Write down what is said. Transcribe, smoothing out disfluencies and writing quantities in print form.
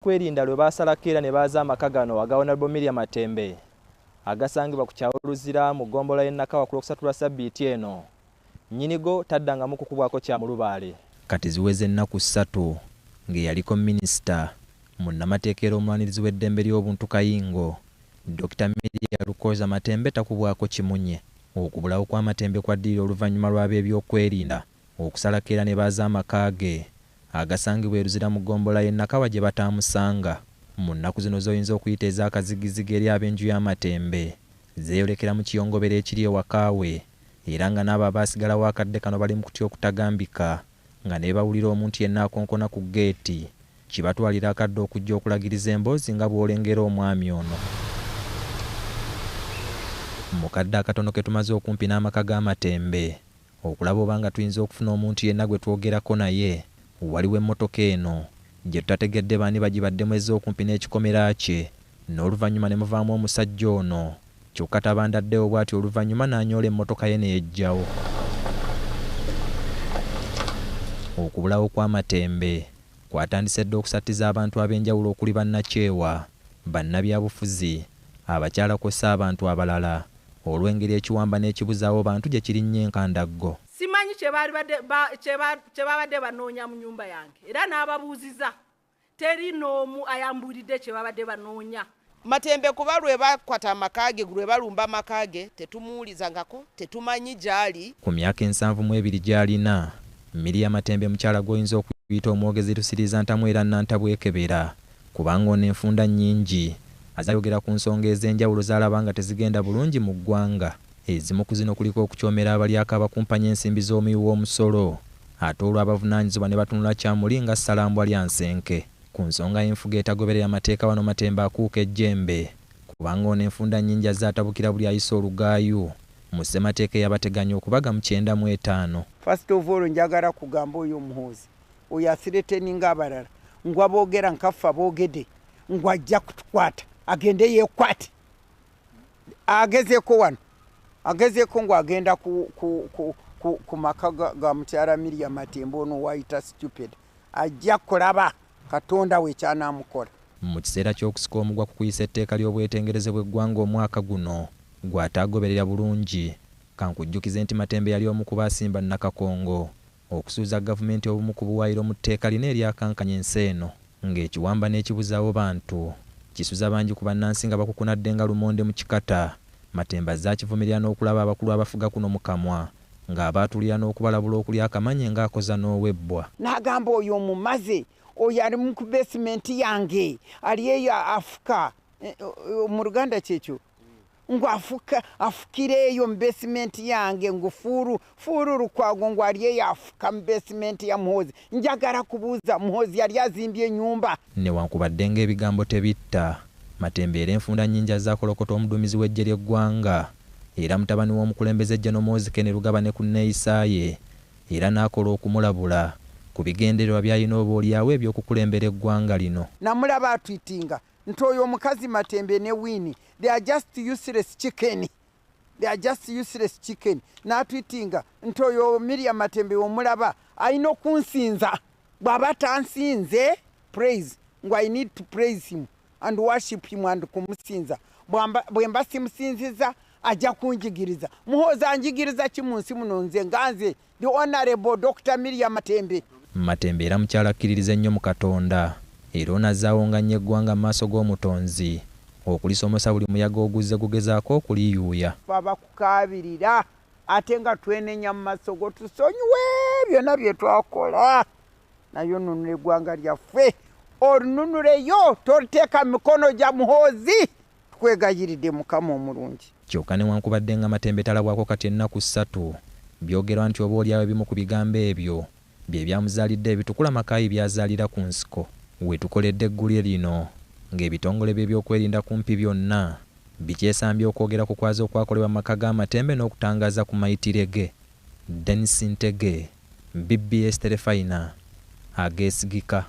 ebyokwerinda lwe basalako era ne baaza amaka gano aga Honorable Miriam Matembe agasangibwa ku kyalo Luzira mu ggombolola y'e Nakawa ku Lwokusatu lwa Ssabbiiti eno, nnyinigo taddangamu kukubwako kya mu lubaale. Kati ziweze ennaku 3 ng'eyaliko minisita munnamateeka era omulwanirizi w'eddembe ly'obuntu Kayingo, Dr. Miriam Lukoza Matembe takubwako kimunye. Okubulawo kw'Amatembe kwaddirira oluvannyuma lw'ab'ebyokwerinda okusalako era ne baaza amaka ge agasangibwa e Luzira mu ggombolola y'e Nakawa gye bataamusanga. Mu nnaku zino z'oyinza okuyita ez'akazigizigi eri ab'enju y'Amatembe zeeyolekera mu kiyongobero ekiri ewaka we, era nga n'abo abaasigalawo akadde kano bali mu kutya okutagambika nga ne bawulira omuntu yenna akonkona ku geeti kibatwalira akadde okujja okulagiriza emboozi nga bw'olengera omwami ono. Mu kadde akatono ke tumaze okumpi n'amaka g'Amatembe okulaba oba nga tuyinza okufuna omuntu yenna gwe twogerako naye, waliwo emmotoka eno gye tutategedde baani bagibaddemu ez'okumpi n'ekikomera kye, n'oluvannyuma ne muvaamu omusajja ono, kyokka tabandaddewo bw'atyo oluvannyuma n'anyoola emmotoka ye n'eggyawo. Okubulawo kw'Amatembe kwatandise dda okusattiza abantu ab'enjawulo okuli bannakyewa, bannabyabufuzi, abakyala kw'ossa abantu abalala olw'engeri ekiwamba n'ekibuzaawo bantu gye kirinnye enkandaggo. Simanyi kye babadde banoonya mu nnyumba yange era n'ababuuziza teri n'omu ayambulidde kye babadde banoonya. Matembe kuba lwe bakwata amakage lwe balumba amakage tetumuwulizangako, tetumanyi gyali. Ku myaka 72 gy'alina, Miriam Matembe mukyala gw'oyinza okuyita omwogezi lusiriza ntamu era nantabwekebera kubanga ono enfunda nnyingi azayogera ku nsonga ez'enjawulo z'alaba nga tezigenda bulungi mu ggwanga. Ezimu ku zino kuliko okukyomera abalyako abakumpanya ensimbi z'omuwi w'omusolo ate olw'abavunaanyizibwa ne batunula kyamuli nga ssalambwa lya nsenke. Ku nsonga y'enfuga etagoberera amateeka wano Matembe akuuka ejjembe kubanga ono enfunda nnyingi azze atabukira buli ayisa olugaayu mu ssemateeka eyabateganya okubaga mu 95. First of all njagala kugamba oyo Muhoozi oyo asireteninga abalala ngwa boogera nkaffe aboogedde ngwa ajja kutukwata agende yeekwate agezeeko wano agezeeko ngwa agenda ku maka ga mukyala Miriam Matembe ono wayita stupid ajja kulaba Katonda we kyanamukola. Mu kiseera ky'okusika omugwa ku kuyisa etteeka ly'obwetengereze bw'eggwanga omwaka guno gw'ataagoberera bulungi, kankujjukize nti Matembe yali omu ku baasimba Nakakongo okusuuza gavumenti obumu ku buwaayiro mu tteeka lino eryakankanya ensi eno, ng'ekiwamba n'ekibuzaawo bantu kisuza bangi ku bannansi nga bakukunadde nga lumonde mu kikata. Matembe azze akivumirira n'okulaba abakulu abafuga kuno mu kamwa ng'abaatulira n'okubalabula okuli akamanye ng'akoza n'owebbwa. N'agamba oyo omumaze oyo ali mu basementi yange ali eyo afuka mu Luganda kyekyo ngo afukire eyo mu basementi yange ngo fuuru Lukwago ngo ali eyo afuka mu basementi ya Muhoozi. Njagala kubuuza Muhoozi yali azimbye ennyumba. Newankubadde ng'ebigambo tebitta, Matembe era enfunda nnyingi azaakolokota omuduumizi w'eggye ly'eggwanga era mutabani w'omukulembeze General Mozike ne Lugabane ku nneeyisa ye, era n'akola okumulabula ku bigendererwa by'alina oboolyawo eby'okukulembera eggwanga lino. Namulaba atwitinga nti oyo omukazi Matembe ne Winnie they are just useless chicken. N'atwitinga nti oyo Miriam Matembe omulaba alina okunsinza bw'aba tansinze praise ngo I need to praise him and worship him and kumusinza bwe mba simusinziza ajja kunjigiriza. Muhoozi anjigiriza ki mu nsi muno nze nganze the honorable Dr. Miriam Matembe. Matembe era mukyala akkiririza ennyo mu Katonda era onazzaawo nga nnyo eggwanga mu maaso g'omutonzi okulisomosa buli muyaga oguzze gugezaako okuliyuuya. Bakukaabirira ate nga twenenya mu maaso go tusonyiwe byonna bye twakola nayo nunula eggwanga lyaffe olununuleyo toteeka mikono gya Muhoozi tukwegayiridde Mukama omulungi. Kyokka newankubadde nga Matembe talabwako kati ennaku 3 byogerwa nti oboolyawo ebimu ku bigambo ebyo bye byamuzaalidde ebitukula Makayi byazaalira ku nsiko. We tukoledde eggulye lino ng'ebitongole by'ebyokwerinda kumpi byonna bikyesambye okwogera ku kwaza okwakolebwa mu maka g'Amatembe n'okutangaaza ku mayitire ge. Dennis Ntege, BBS Telefayina, ageesigika.